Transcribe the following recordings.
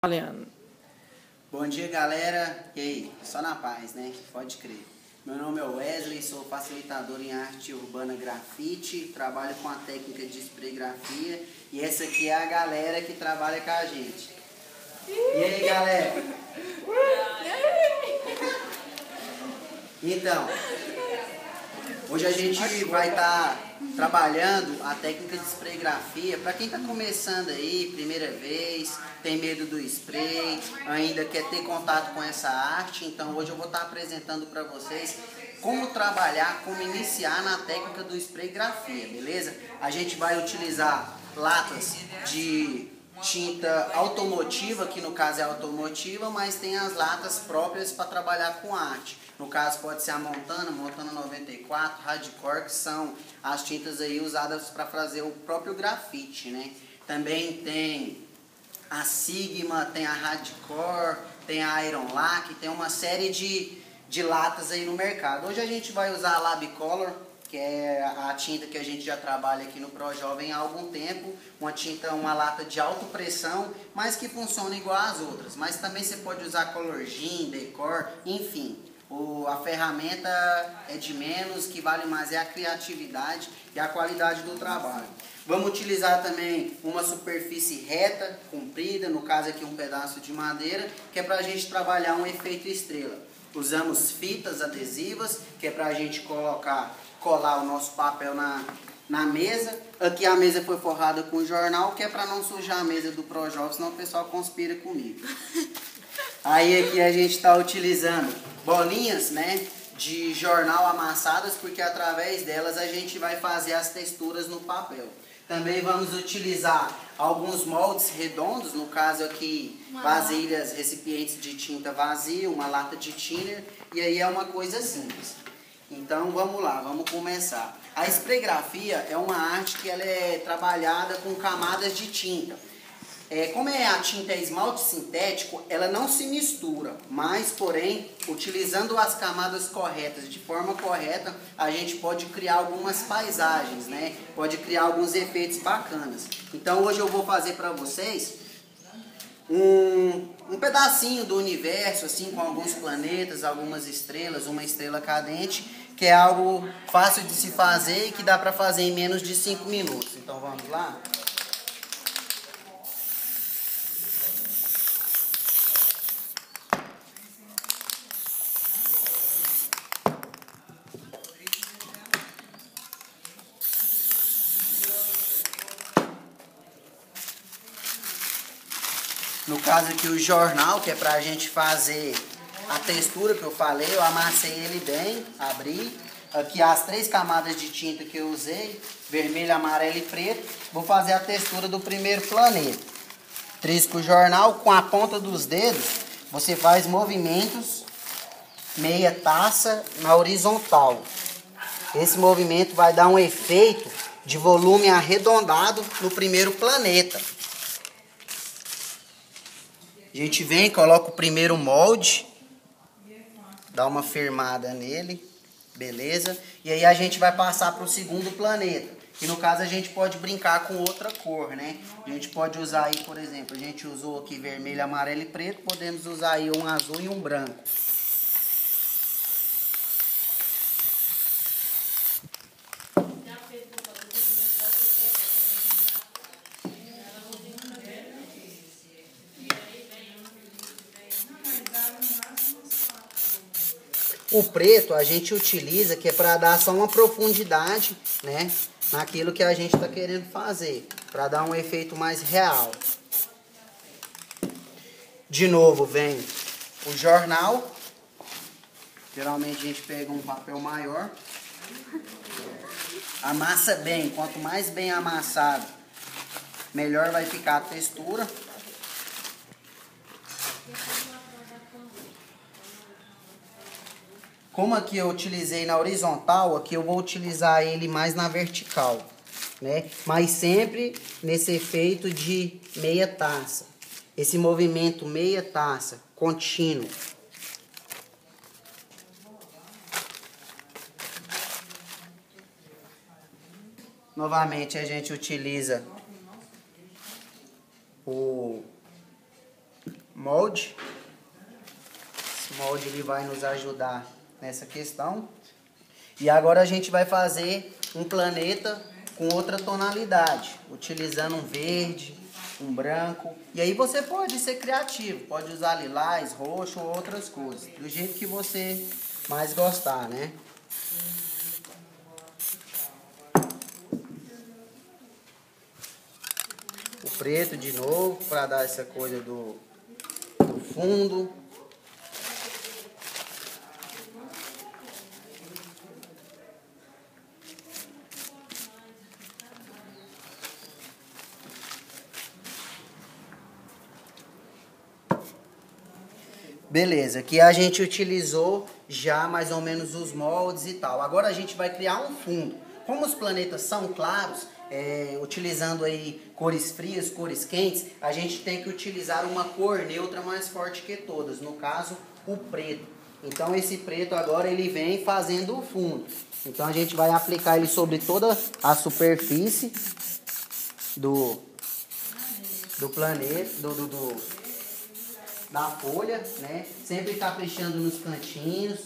Valendo. Bom dia, galera. E aí? Só na paz, né? Pode crer. Meu nome é Wesley, sou facilitador em arte urbana grafite, trabalho com a técnica de espregrafia e essa aqui é a galera que trabalha com a gente. E aí, galera? Então, hoje a gente vai estar trabalhando a técnica de espregrafia. Para quem está começando aí, primeira vez, tem medo do spray, ainda quer ter contato com essa arte, então hoje eu vou estar apresentando para vocês como trabalhar, como iniciar na técnica do espregrafia, beleza? A gente vai utilizar latas de tinta automotiva, que no caso é automotiva, mas tem as latas próprias para trabalhar com arte. No caso pode ser a Montana 94, Hardcore, que são as tintas aí usadas para fazer o próprio grafite, né? Também tem a Sigma, tem a Hardcore, tem a Iron Lac, tem uma série de latas aí no mercado. Hoje a gente vai usar a Labcolor, que é a tinta que a gente já trabalha aqui no ProJovem há algum tempo, uma lata de alta pressão, mas que funciona igual às outras. Mas também você pode usar Colorgen, Decor, enfim. A ferramenta é de menos, que vale mais é a criatividade e a qualidade do trabalho. Vamos utilizar também uma superfície reta, comprida, no caso aqui um pedaço de madeira, que é para a gente trabalhar um efeito estrela. Usamos fitas adesivas, que é para a gente colar o nosso papel na mesa. Aqui a mesa foi forrada com jornal, que é para não sujar a mesa do ProJovem, senão o pessoal conspira comigo. Aí aqui a gente está utilizando bolinhas, né, de jornal amassadas, porque através delas a gente vai fazer as texturas no papel. Também vamos utilizar alguns moldes redondos, no caso aqui vasilhas, recipientes de tinta vazia, uma lata de thinner, e aí é uma coisa simples. Então vamos lá, vamos começar. A espregrafia é uma arte que ela é trabalhada com camadas de tinta. Como a tinta é esmalte sintético, ela não se mistura, mas, porém, utilizando as camadas corretas, de forma correta, a gente pode criar algumas paisagens, né? Pode criar alguns efeitos bacanas. Então, hoje eu vou fazer para vocês um pedacinho do universo, assim, com alguns planetas, algumas estrelas, uma estrela cadente, que é algo fácil de se fazer e que dá para fazer em menos de 5 minutos. Então, vamos lá? No caso aqui o jornal, que é pra gente fazer a textura que eu falei, eu amassei ele bem, abri. Aqui as 3 camadas de tinta que eu usei, vermelho, amarelo e preto. Vou fazer a textura do primeiro planeta. Trisco o jornal, com a ponta dos dedos, você faz movimentos meia taça na horizontal. Esse movimento vai dar um efeito de volume arredondado no primeiro planeta. A gente vem, coloca o primeiro molde, dá uma firmada nele, beleza? E aí a gente vai passar para o segundo planeta, que no caso a gente pode brincar com outra cor, né? A gente pode usar aí, por exemplo, a gente usou aqui vermelho, amarelo e preto, podemos usar aí um azul e um branco. O preto a gente utiliza que é para dar só uma profundidade, né, naquilo que a gente está querendo fazer, para dar um efeito mais real. De novo vem o jornal, geralmente a gente pega um papel maior, amassa bem, quanto mais bem amassado, melhor vai ficar a textura. Como aqui eu utilizei na horizontal, aqui eu vou utilizar ele mais na vertical, né? Mas sempre nesse efeito de meia taça. Esse movimento meia taça, contínuo. Novamente a gente utiliza molde. Esse molde ele vai nos ajudar nessa questão. E agora a gente vai fazer um planeta com outra tonalidade, utilizando um verde, um branco. E aí você pode ser criativo, pode usar lilás, roxo ou outras cores, do jeito que você mais gostar, né? O preto de novo, para dar essa coisa do fundo. Beleza, aqui a gente utilizou já mais ou menos os moldes e tal. Agora a gente vai criar um fundo. Como os planetas são claros, utilizando aí cores frias, cores quentes, a gente tem que utilizar uma cor neutra mais forte que todas, no caso o preto. Então esse preto agora ele vem fazendo o fundo. Então a gente vai aplicar ele sobre toda a superfície do planeta, da folha, né? Sempre caprichando nos cantinhos.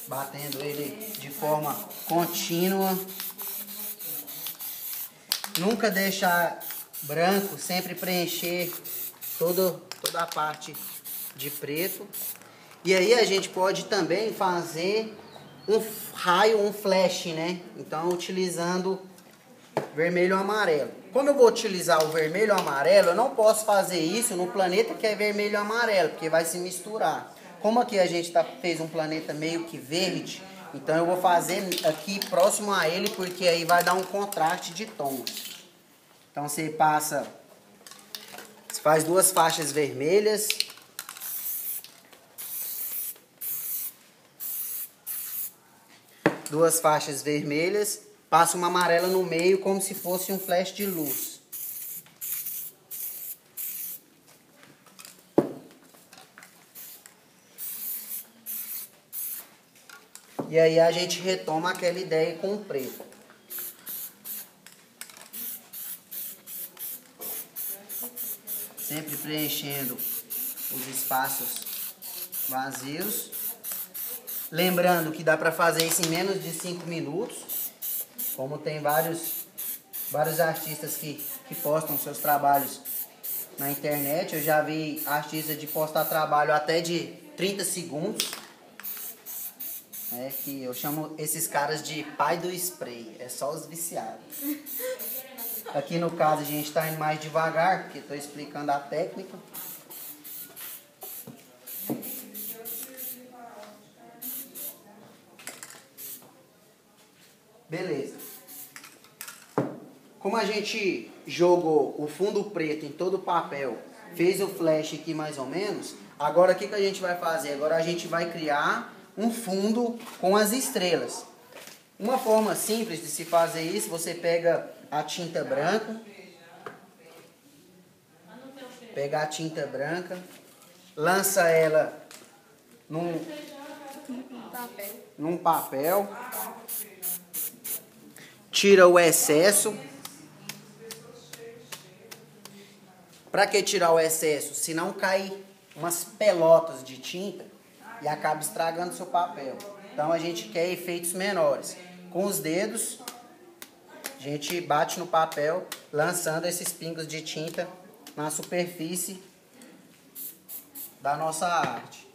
Batendo ele de forma contínua. Nunca deixar branco, sempre preencher toda a parte de preto. E aí a gente pode também fazer um raio, um flash, né? Então utilizando vermelho ou amarelo. Como eu vou utilizar o vermelho ou amarelo, eu não posso fazer isso no planeta que é vermelho ou amarelo, porque vai se misturar. Como aqui a gente fez um planeta meio que verde, então eu vou fazer aqui próximo a ele, porque aí vai dar um contraste de tons. Então você faz 2 faixas vermelhas. Duas faixas vermelhas. Passa uma amarela no meio como se fosse um flash de luz. E aí a gente retoma aquela ideia com o preto. Sempre preenchendo os espaços vazios. Lembrando que dá para fazer isso em menos de 5 minutos. Como tem vários artistas que postam seus trabalhos na internet. Eu já vi artistas de postar trabalho até de 30 segundos. Que eu chamo esses caras de pai do spray. É só os viciados. Aqui no caso a gente está indo mais devagar, porque estou explicando a técnica. Beleza. Como a gente jogou o fundo preto em todo o papel, fez o flash aqui mais ou menos, agora o que a gente vai fazer? Agora a gente vai criar um fundo com as estrelas. Uma forma simples de se fazer isso, você pega a tinta branca. Pega a tinta branca, lança ela num papel. Tira o excesso. Para que tirar o excesso? Se não cai umas pelotas de tinta e acaba estragando seu papel. Então a gente quer efeitos menores. Com os dedos, a gente bate no papel, lançando esses pingos de tinta na superfície da nossa arte.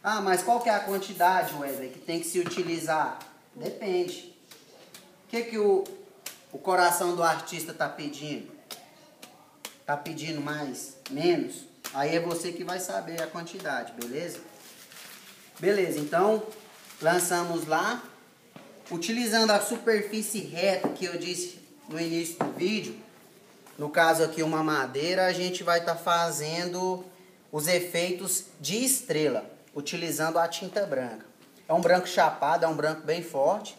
Ah, mas qual que é a quantidade, Wesley, que tem que se utilizar? Depende. O que o coração do artista está pedindo? Está pedindo mais? Menos? Aí é você que vai saber a quantidade, beleza? Beleza, então lançamos lá. Utilizando a superfície reta que eu disse no início do vídeo, no caso aqui uma madeira, a gente vai estar fazendo os efeitos de estrela, utilizando a tinta branca. É um branco chapado, é um branco bem forte,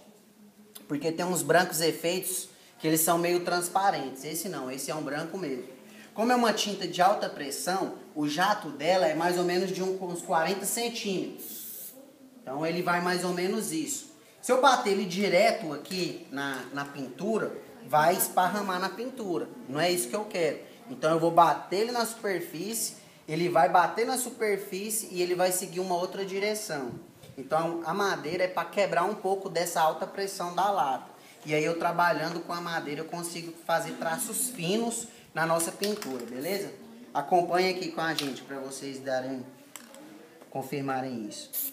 porque tem uns brancos efeitos que eles são meio transparentes. Esse não, esse é um branco mesmo. Como é uma tinta de alta pressão, o jato dela é mais ou menos de uns 40 centímetros. Então ele vai mais ou menos isso. Se eu bater ele direto aqui na pintura, vai esparramar na pintura. Não é isso que eu quero. Então eu vou bater ele na superfície, ele vai bater na superfície e ele vai seguir uma outra direção. Então a madeira é para quebrar um pouco dessa alta pressão da lata. E aí eu trabalhando com a madeira eu consigo fazer traços finos na nossa pintura, beleza? Acompanhe aqui com a gente para vocês confirmarem isso.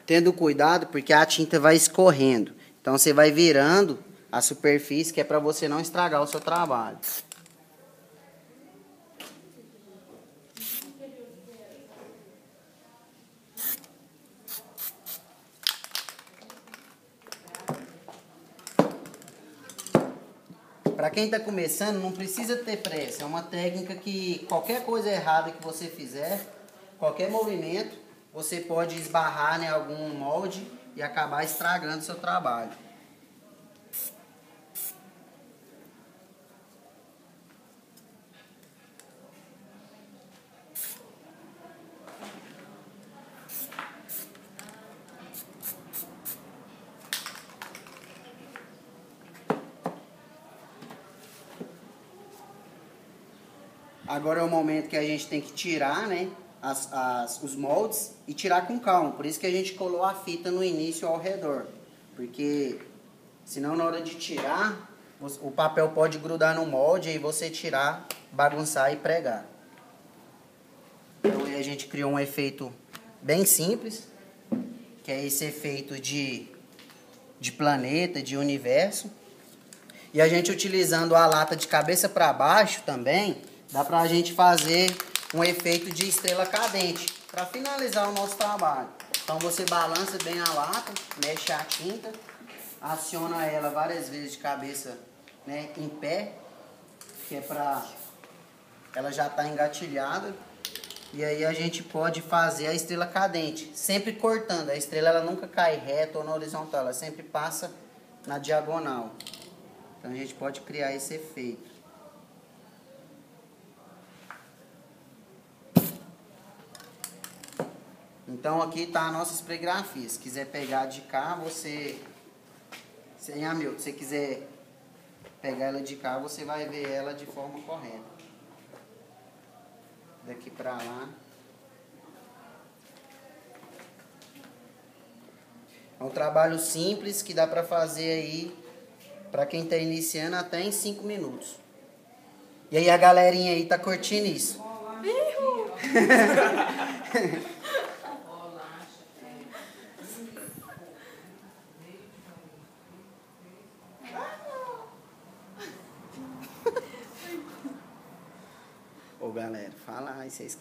Tendo cuidado porque a tinta vai escorrendo. Então você vai virando a superfície, que é para você não estragar o seu trabalho. Para quem está começando, não precisa ter pressa. É uma técnica que qualquer coisa errada que você fizer, qualquer movimento, você pode esbarrar em algum molde e acabar estragando seu trabalho. Agora é o momento que a gente tem que tirar, né, os moldes e tirar com calma. Por isso que a gente colou a fita no início ao redor. Porque senão na hora de tirar, o papel pode grudar no molde e você tirar, bagunçar e pregar. Então aí a gente criou um efeito bem simples, que é esse efeito de planeta, de universo. E a gente utilizando a lata de cabeça para baixo também, dá pra gente fazer um efeito de estrela cadente, para finalizar o nosso trabalho. Então você balança bem a lata, mexe a tinta, aciona ela várias vezes de cabeça, né, em pé, que é pra... ela já está engatilhada. E aí a gente pode fazer a estrela cadente, sempre cortando. A estrela ela nunca cai reta ou na horizontal, ela sempre passa na diagonal. Então a gente pode criar esse efeito. Então aqui está a nossa espregrafia. Se quiser pegar de cá, você quiser pegar ela de cá, você vai ver ela de forma correta. Daqui para lá. É um trabalho simples que dá para fazer aí, para quem está iniciando, até em 5 minutos. E aí a galerinha aí tá curtindo isso. Ô galera, fala aí, vocês querem.